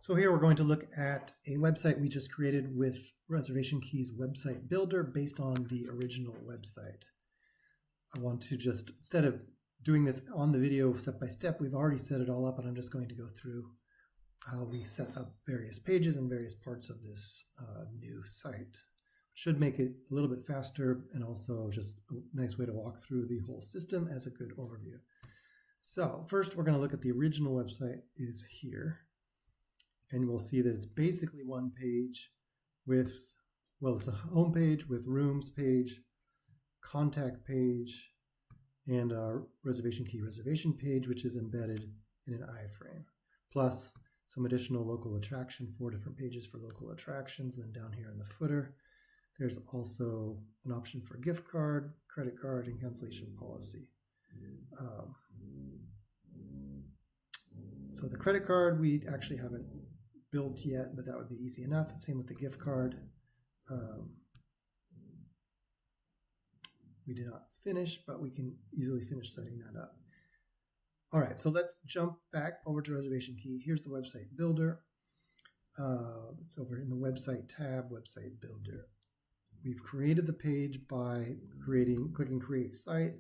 So here we're going to look at a website we just created with ReservationKey's website builder based on the original website. I want to just, instead of doing this on the video step by step, we've already set it all up, and I'm just going to go through how we set up various pages and various parts of this new site. Should make it a little bit faster and also just a nice way to walk through the whole system as a good overview. So first we're going to look at the original website is here. And we'll see that it's basically one page with, well, it's a home page with rooms page, contact page, and our reservation key reservation page, which is embedded in an iframe, plus some additional local attraction, 4 different pages for local attractions. And then down here in the footer, there's also an option for gift card, credit card, and cancellation policy. So the credit card, we actually haven't built yet, but that would be easy enough. Same with the gift card. We did not finish, but we can easily finish setting that up. All right, so let's jump back over to Reservation Key. Here's the website builder. It's over in the website tab, website builder. We've created the page by clicking create site,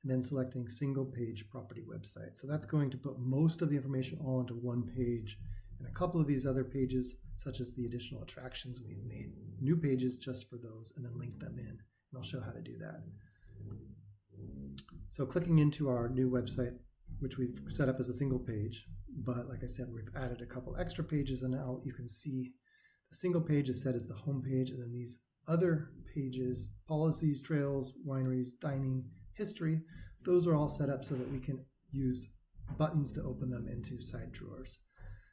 and then selecting single page property website. So that's going to put most of the information all into one page. And a couple of these other pages, such as the additional attractions, we've made new pages just for those and then linked them in. And I'll show how to do that. So clicking into our new website, which we've set up as a single page, but like I said, we've added a couple extra pages, and now you can see the single page is set as the home page, and then these other pages, policies, trails, wineries, dining, history, those are all set up so that we can use buttons to open them into side drawers.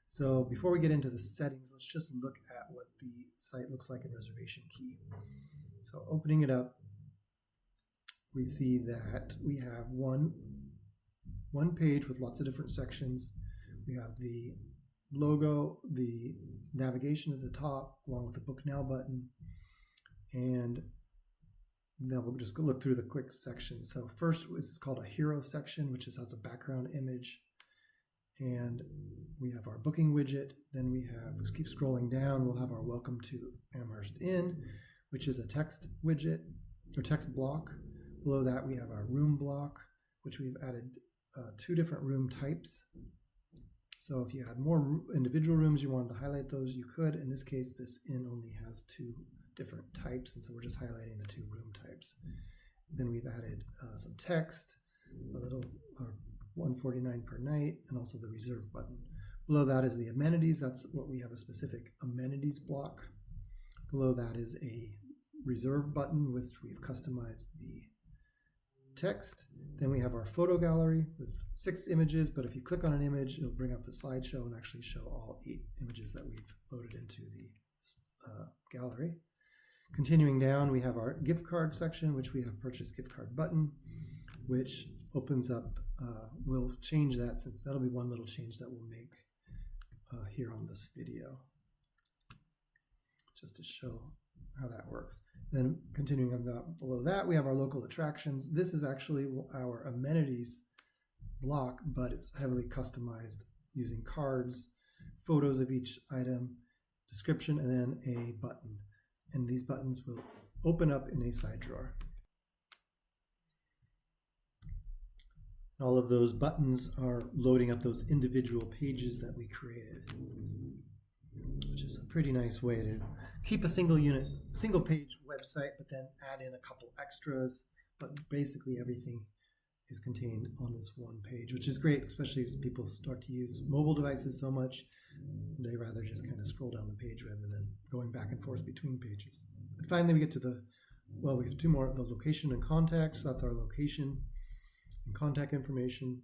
So before we get into the settings, let's just look at what the site looks like in Reservation Key. So opening it up, we see that we have one page with lots of different sections. We have the logo, the navigation at the top, along with the Book Now button. And now we'll just go look through the quick sections. So first is called a hero section, which has a background image. And we have our booking widget. Then we have, let's keep scrolling down, we'll have our welcome to Amherst Inn, which is a text widget or text block. Below that, we have our room block, which we've added 2 different room types. So if you had more individual rooms, you wanted to highlight those, you could. In this case, this inn only has 2 different types, and so we're just highlighting the 2 room types. Then we've added some text, a little $149 per night, and also the reserve button. Below that is the amenities. That's what we have, a specific amenities block. Below that is a reserve button, which we've customized the text. Then we have our photo gallery with 6 images, but if you click on an image, it'll bring up the slideshow and actually show all 8 images that we've loaded into the gallery. Continuing down, we have our gift card section, which we have purchase gift card button, which opens up, we'll change that, since that'll be one little change that we'll make here on this video, just to show how that works. Then continuing on that, below that, we have our local attractions. This is actually our amenities block, but it's heavily customized using cards, photos of each item, description, and then a button. And these buttons will open up in a side drawer. All of those buttons are loading up those individual pages that we created, which is a pretty nice way to keep a single page website, but then add in a couple extras. But basically everything is contained on this one page, which is great, especially as people start to use mobile devices so much. They rather just kind of scroll down the page rather than going back and forth between pages. And finally, we get to we have 2 more, the location and contact. So that's our location and contact information.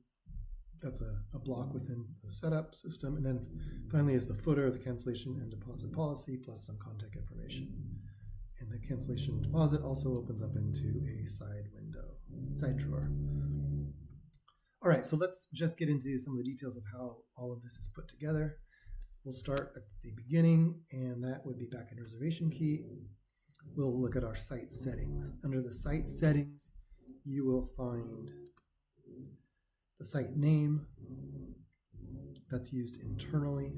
That's a block within the setup system. And then finally is the footer, the cancellation and deposit policy, plus some contact information. And the cancellation deposit also opens up into a side drawer. All right, so let's just get into some of the details of how all of this is put together. We'll start at the beginning, and that would be back in Reservation Key. We'll look at our site settings. Under the site settings, you will find the site name that's used internally.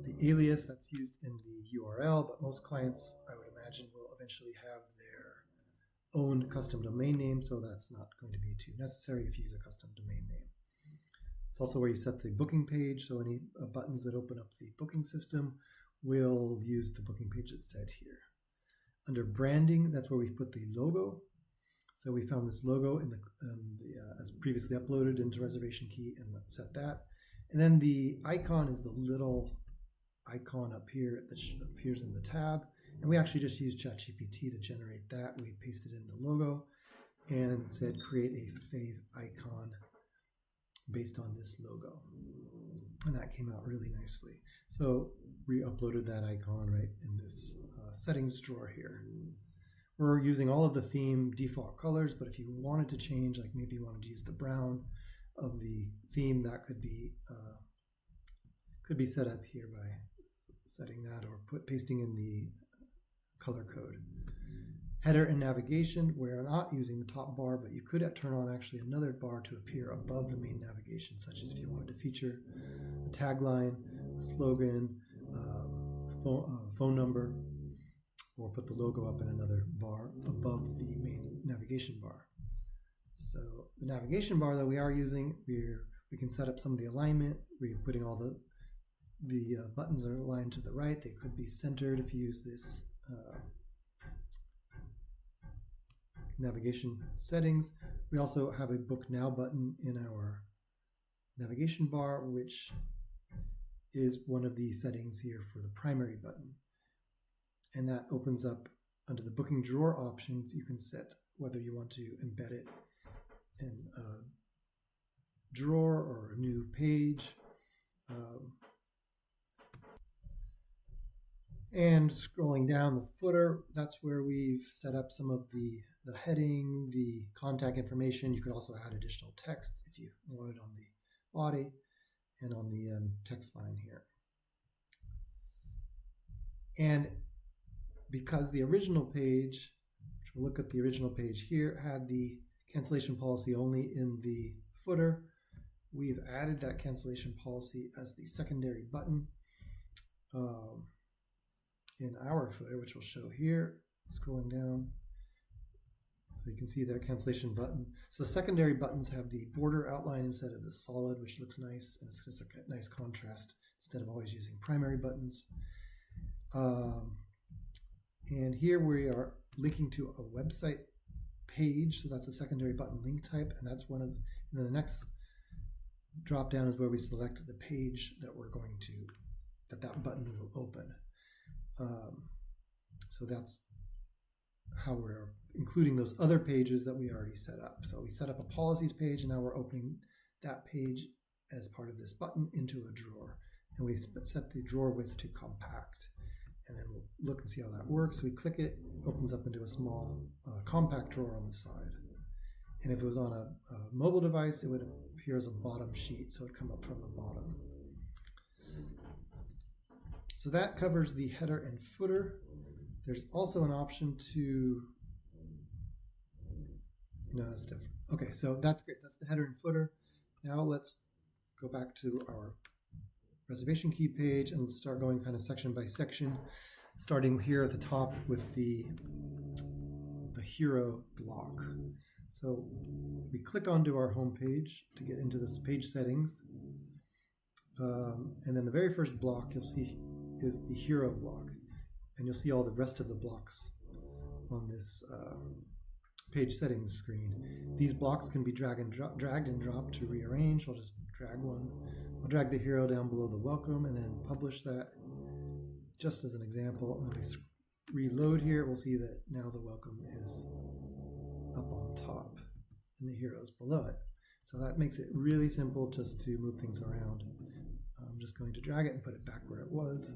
the alias that's used in the URL, but most clients, I would imagine, will eventually have their own custom domain name, so that's not going to be too necessary if you use a custom domain name. It's also where you set the booking page, so any buttons that open up the booking system will use the booking page that's set here. Under branding, that's where we put the logo. So we found this logo in the as previously uploaded into ReservationKey and set that. And then the icon is the little icon up here that appears in the tab. And we actually just used ChatGPT to generate that. We pasted in the logo and said create a fave icon based on this logo. And that came out really nicely. So we uploaded that icon right in this settings drawer here. We're using all of the theme default colors, but if you wanted to change, like maybe you wanted to use the brown of the theme, that could be set up here by setting that or pasting in the color code. Header and navigation, we're not using the top bar, but you could turn on actually another bar to appear above the main navigation, such as if you wanted to feature a tagline, a slogan, phone number, or put the logo up in another bar above the main navigation bar. So the navigation bar that we are using, we can set up some of the alignment. We're putting all the buttons are aligned to the right. They could be centered if you use this navigation settings. We also have a Book Now button in our navigation bar, which is one of the settings here for the primary button. And that opens up under the booking drawer options. You can set whether you want to embed it in a drawer or a new page. And scrolling down the footer, that's where we've set up some of the heading, the contact information. You could also add additional text if you wanted on the body and on the text line here. And because the original page, which we'll look at the original page here, had the cancellation policy only in the footer, we've added that cancellation policy as the secondary button in our footer, which we'll show here, scrolling down. So you can see their cancellation button. So secondary buttons have the border outline instead of the solid, which looks nice, and it's just a nice contrast instead of always using primary buttons. And here we are linking to a website page, so that's a secondary button link type, and that's one of, and then the next drop down is where we select the page that we're going to, that button will open. So that's how we're including those other pages that we already set up. So we set up a policies page, and now we're opening that page as part of this button into a drawer. And we set the drawer width to compact. And then we'll look and see how that works. We click it, it opens up into a small compact drawer on the side. And if it was on a mobile device, it would appear as a bottom sheet, so it would come up from the bottom. So that covers the header and footer. There's also an option to, no, that's different. Okay, so that's great. That's the header and footer. Now let's go back to our ReservationKey page and start going kind of section by section, starting here at the top with the hero block. So we click onto our home page to get into this page settings. And then the very first block you'll see is the hero block. And you'll see all the rest of the blocks on this page settings screen. These blocks can be dragged and dropped to rearrange. I'll just drag one. I'll drag the hero down below the welcome and then publish that just as an example. And then we reload here. We'll see that now the welcome is up on top and the hero is below it. So that makes it really simple just to move things around. I'm just going to drag it and put it back where it was.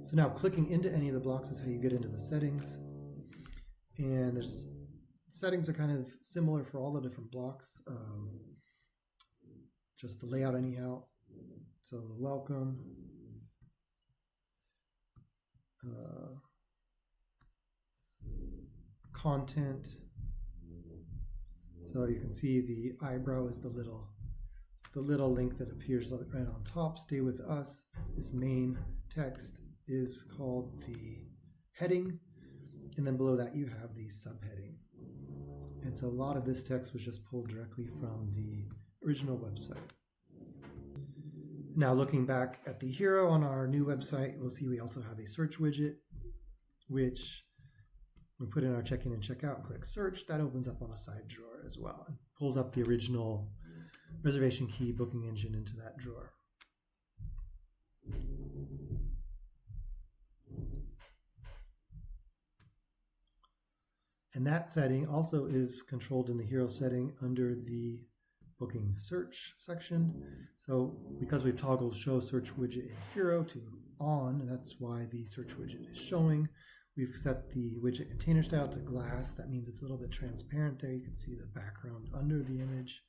So now clicking into any of the blocks is how you get into the settings. And there's settings are kind of similar for all the different blocks. Just the layout anyhow. So the welcome, content. So you can see the eyebrow is the little link that appears right on top. Stay with us. this main text is called the heading, and then below that you have the subheading. And so a lot of this text was just pulled directly from the original website. Now looking back at the hero on our new website, we'll see we also have a search widget, which we put in our check-in and check-out and click search. That opens up on a side drawer as well and pulls up the original ReservationKey booking engine into that drawer. And that setting also is controlled in the hero setting under the booking search section. So because we've toggled show search widget in hero to on, that's why the search widget is showing. We've set the widget container style to glass. That means it's a little bit transparent there. You can see the background under the image,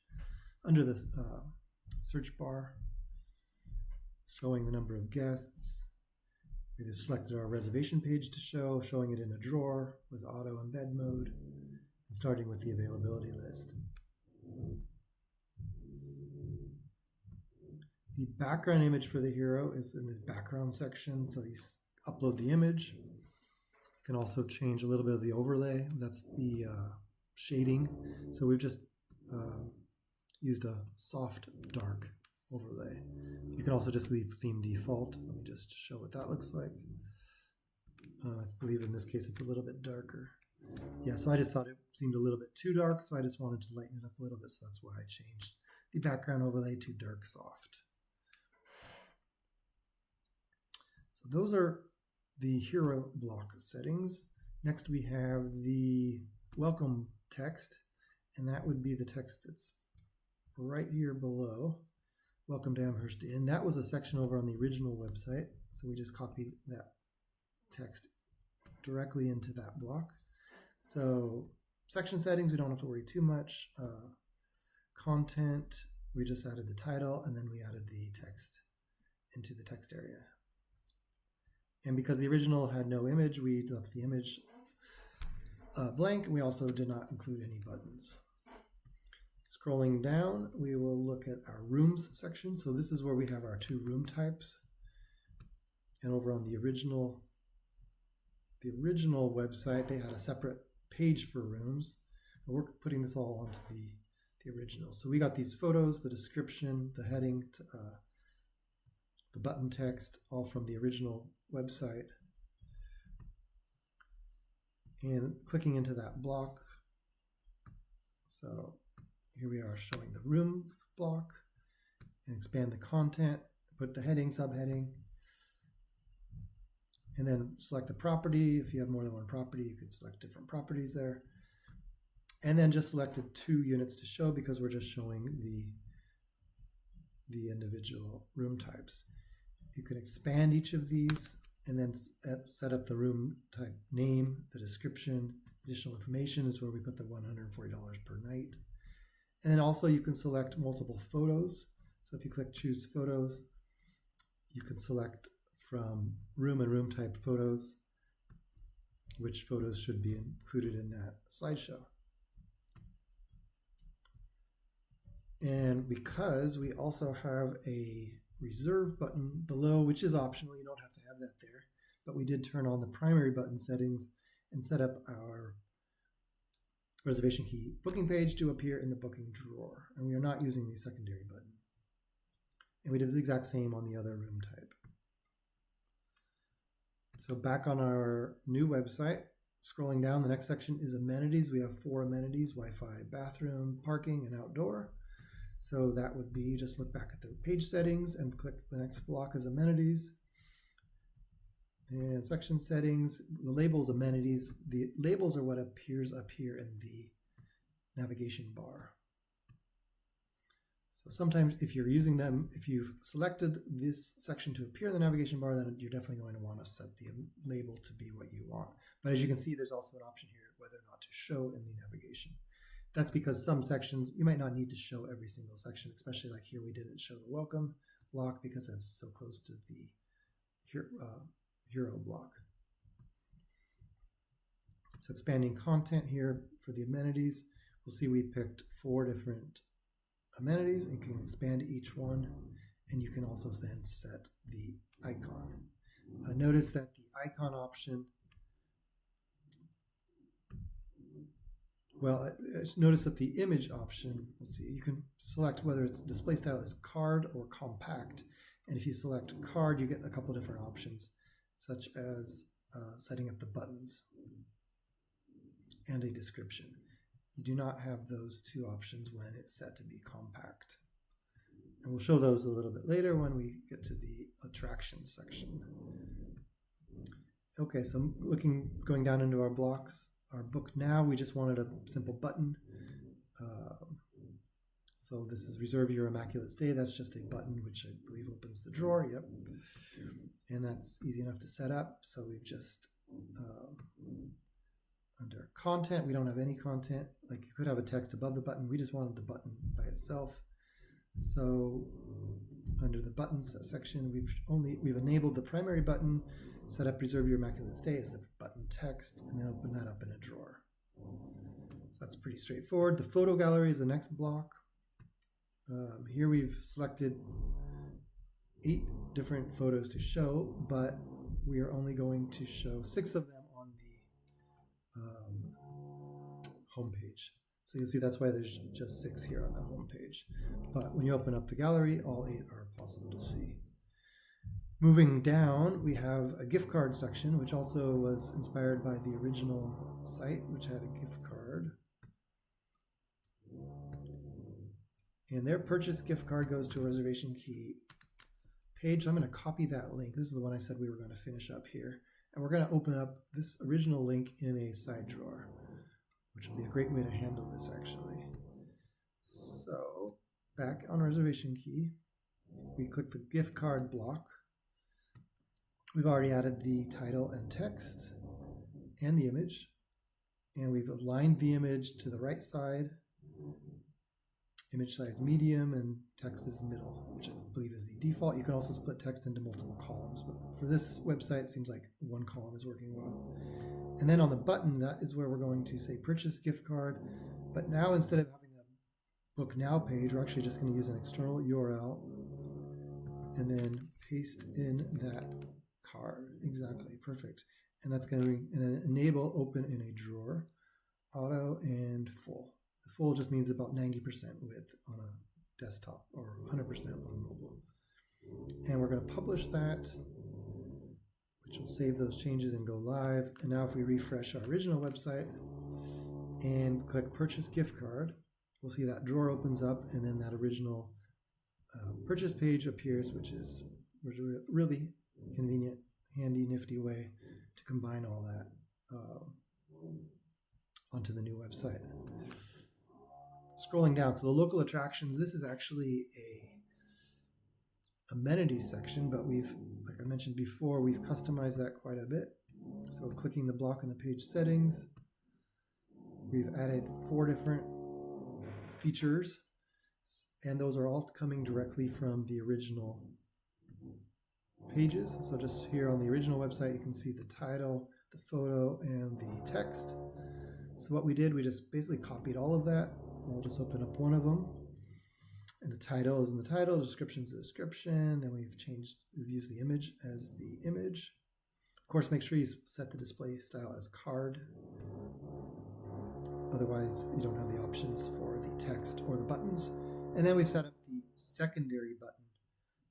under the search bar, showing the number of guests. We've selected our reservation page to show, showing it in a drawer with auto embed mode, and starting with the availability list. The background image for the hero is in the background section, so you upload the image. You can also change a little bit of the overlay. That's the shading. So we've just used a soft dark overlay. You can also just leave theme default. Let me just show what that looks like. I believe in this case it's a little bit darker. Yeah, so I just thought it seemed a little bit too dark, so I just wanted to lighten it up a little bit, so that's why I changed the background overlay to dark soft. So those are the hero block settings. Next we have the welcome text, and that would be the text that's right here below. Welcome to Amherst Inn. That was a section over on the original website, so we just copied that text directly into that block. So section settings, we don't have to worry too much. Content, we just added the title, and then we added the text into the text area. And because the original had no image, we left the image blank. We also did not include any buttons. Scrolling down, we will look at our rooms section. So this is where we have our two room types. And over on the original website, they had a separate page for rooms. And we're putting this all onto the original. So we got these photos, the description, the heading, the button text, all from the original website. And clicking into that block. So here we are showing the room block, and expand the content, put the heading, subheading, and then select the property. If you have more than one property, you could select different properties there. And then just selected 2 units to show because we're just showing the individual room types. You can expand each of these and then set up the room type name, the description. Additional information is where we put the $140 per night. And then also you can select multiple photos. So if you click choose photos, you can select from room and room type photos which photos should be included in that slideshow. And because we also have a reserve button below, which is optional, you don't have to have that there, but we did turn on the primary button settings and set up our ReservationKey booking page to appear in the booking drawer. And we are not using the secondary button. And we did the exact same on the other room type. So back on our new website, scrolling down, the next section is amenities. We have 4 amenities: Wi-Fi, bathroom, parking, and outdoor. So that would be, just look back at the page settings and click the next block as amenities. And section settings, the labels, amenities. The labels are what appears up here in the navigation bar. So sometimes if you're using them, if you've selected this section to appear in the navigation bar, then you're definitely going to want to set the label to be what you want. But as you can see, there's also an option here whether or not to show in the navigation. That's because some sections, you might not need to show every single section, especially like here we didn't show the welcome block because that's so close to the hero block. So expanding content here for the amenities, we'll see we picked 4 different amenities and can expand each one and you can also then set the icon. Notice that the icon option, well, notice that the image option, let's see, you can select whether its display style is card or compact. And if you select card, you get a couple different options, such as setting up the buttons and a description. You do not have those two options when it's set to be compact. And we'll show those a little bit later when we get to the attractions section. Okay, so going down into our blocks, our book now, we just wanted a simple button. So this is reserve your immaculate stay. That's just a button, which I believe opens the drawer. Yep. And that's easy enough to set up. So we've just, under content, we don't have any content. Like you could have a text above the button. We just wanted the button by itself. So under the buttons section, we've enabled the primary button, set up reserve your immaculate stay as the button text, and then open that up in a drawer. So that's pretty straightforward. The photo gallery is the next block. Here we've selected 8 different photos to show, but we are only going to show 6 of them on the home page. So you'll see that's why there's just 6 here on the home page. But when you open up the gallery, all 8 are possible to see. Moving down, we have a gift card section, which also was inspired by the original site, which had a gift card. And their purchase gift card goes to a ReservationKey page. So I'm going to copy that link. This is the one I said we were going to finish up here. And we're going to open up this original link in a side drawer, which will be a great way to handle this actually. So back on ReservationKey, we click the gift card block. We've already added the title and text and the image, and we've aligned the image to the right side, image size medium, and text is middle, which I believe is the default. You can also split text into multiple columns, but for this website, it seems like one column is working well. And then on the button, that is where we're going to say purchase gift card, but now instead of having a book now page, we're actually just going to use an external URL and then paste in that card. Exactly, perfect. And that's going to enable open in a drawer, auto, and full. The full just means about 90% width on a desktop or 100% on mobile. And we're going to publish that, which will save those changes and go live. And now if we refresh our original website and click purchase gift card, we'll see that drawer opens up and then that original purchase page appears, which is really convenient, handy, nifty way to combine all that onto the new website. Scrolling down, so the local attractions, this is actually a amenities section, but we've, like I mentioned before, we've customized that quite a bit. So clicking the block in the page settings, we've added 4 different features, and those are all coming directly from the original pages. So just here on the original website, you can see the title, the photo, and the text. So what we did, we just basically copied all of that. I'll just open up one of them. And the title is in the title, description is the description. Then we've used the image as the image. Of course, make sure you set the display style as card. Otherwise, you don't have the options for the text or the buttons. And then we set up the secondary button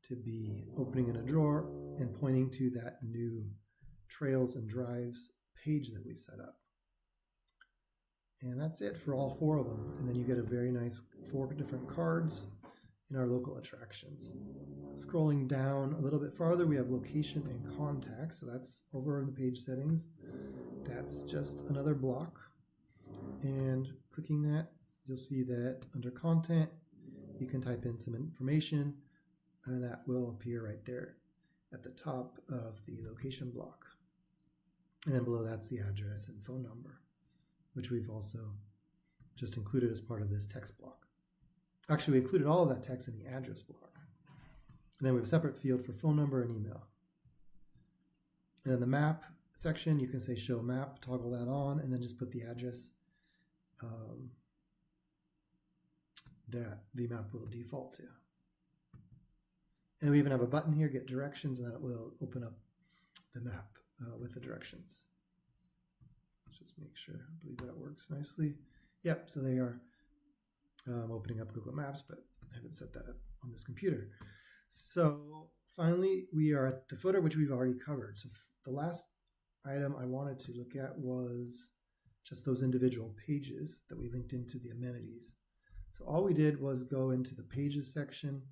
to be opening in a drawer and pointing to that new Trails and Drives page that we set up. And that's it for all 4 of them. And then you get a very nice 4 different cards in our local attractions. Scrolling down a little bit farther, we have location and contacts. So that's over in the page settings. That's just another block. And clicking that, you'll see that under content, you can type in some information, and that will appear right there at the top of the location block. And then below that's the address and phone number, which we've also just included as part of this text block. Actually, we included all of that text in the address block. And then we have a separate field for phone number and email. And then the map section, you can say show map, toggle that on, and then just put the address that the map will default to. And we even have a button here, get directions, and that will open up the map with the directions. Let's just make sure, I believe that works nicely. Yep, so they are opening up Google Maps, but I haven't set that up on this computer. So finally, we are at the footer, which we've already covered. So the last item I wanted to look at was just those individual pages that we linked into the amenities. So all we did was go into the pages section.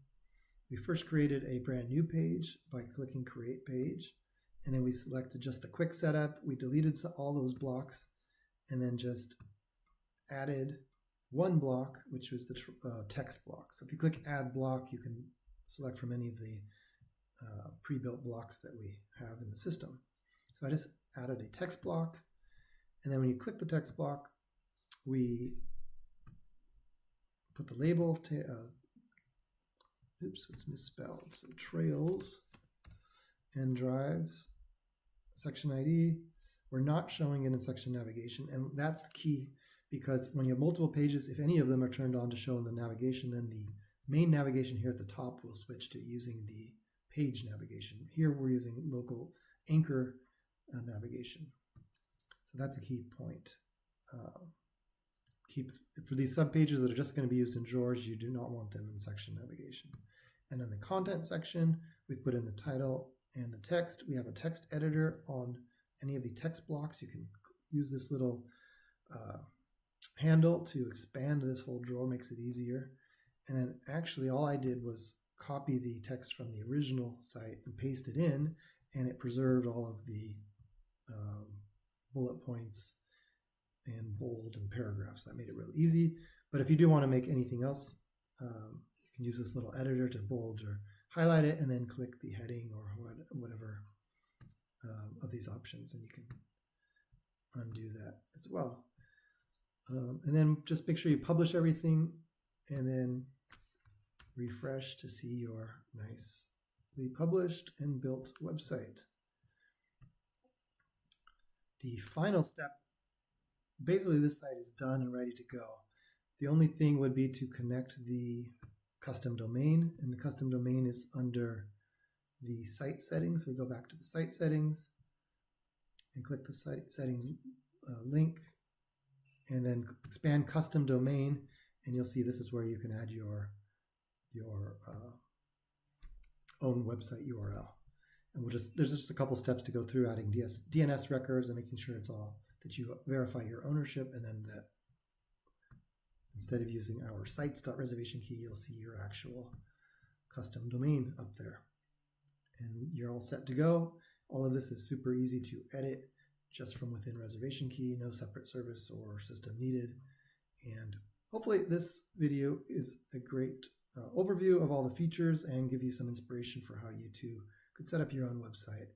We first created a brand new page by clicking create page, and then we selected just the quick setup. We deleted all those blocks and then just added one block, which was the text block. So if you click add block, you can select from any of the pre-built blocks that we have in the system. So I just added a text block, and then when you click the text block, we put the label, oops, it's misspelled, so trails and drives, section ID. We're not showing it in section navigation, and that's key because when you have multiple pages, if any of them are turned on to show in the navigation, then the main navigation here at the top will switch to using the page navigation. Here we're using local anchor navigation. So that's a key point. For these subpages that are just going to be used in drawers, you do not want them in section navigation. And in the content section, we put in the title and the text. We have a text editor on any of the text blocks. You can use this little handle to expand this whole drawer, makes it easier. And then actually all I did was copy the text from the original site and paste it in, and it preserved all of the bullet points and bold and paragraphs. That made it really easy. But if you do want to make anything else, you can use this little editor to bold or highlight it, and then click the heading or whatever of these options, and you can undo that as well. And then just make sure you publish everything, and then refresh to see your nicely published and built website. The final step, basically this site is done and ready to go. The only thing would be to connect the custom domain, and the custom domain is under the site settings. We go back to the site settings and click the site settings link, and then expand custom domain, and you'll see this is where you can add your own website URL. And there's just a couple steps to go through, adding DNS records and making sure that you verify your ownership, and then that instead of using our sites.reservationkey, you'll see your actual custom domain up there. And you're all set to go. All of this is super easy to edit just from within ReservationKey, no separate service or system needed. And hopefully this video is a great overview of all the features and give you some inspiration for how you too could set up your own website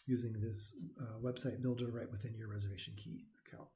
using this website builder right within your ReservationKey account.